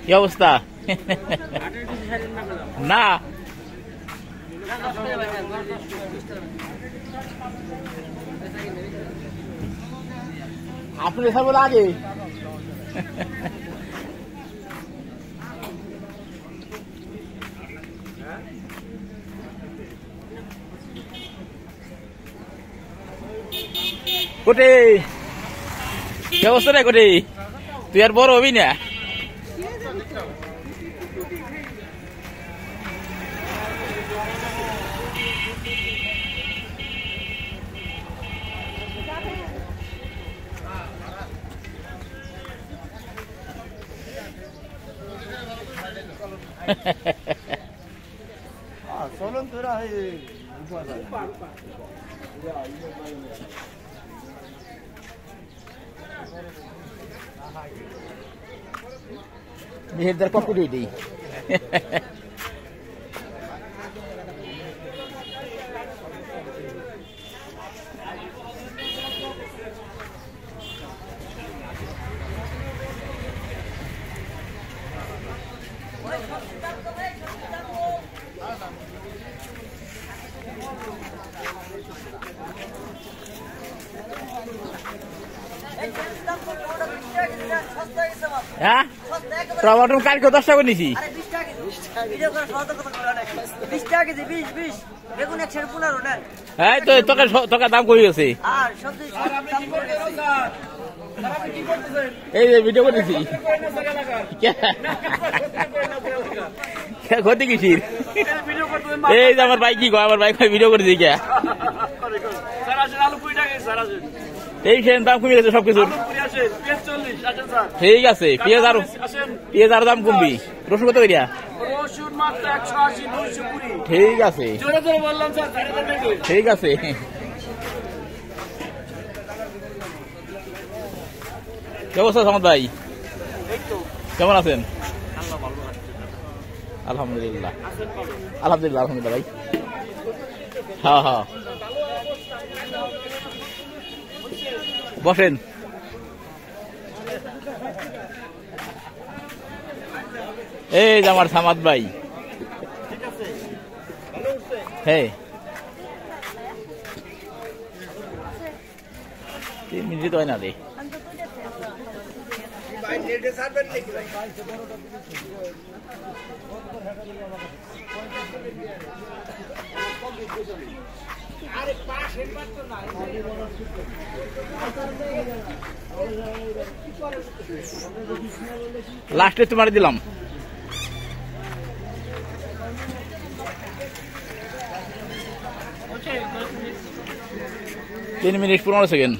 কি অবস্থা? না আপনি সব আগে কোটে কি অবস্থা রে কোটে? তুই আর বড় হবি না? চলুন তোরা মেহেরদার পকেটে দিই। হ্যাঁ টমেটো কালকে 10 টাকা নিছি। হ্যাঁ তো তোকে দাম কই গেছে? এই যে ভিডিও করেছি ক্ষতি কিসির? এই যে আমার ভাই কি কয়, আমার ভাই ভিডিও করেছি কে এই সেন দাম কমে গেছে সবকিছু। ঠিক আছে পেঁয়াজ আর দাম কমবি। রসুন কত করিয়া? ঠিক আছে ঠিক আছে। কি অবস্থা সামত ভাই? কেমন আছেন? আলহামদুলিল্লাহ আলহামদুলিল্লাহ আলহামদুলিল্লাহ ভাই। হ্যাঁ হ্যাঁ বসেন। এই যে আমার সামাদ ভাই। হ্যাঁ 3 মিনিট হয় না রে। লাস্টে তোমার দিলাম 3 মিনিট 15 সেকেন্ড।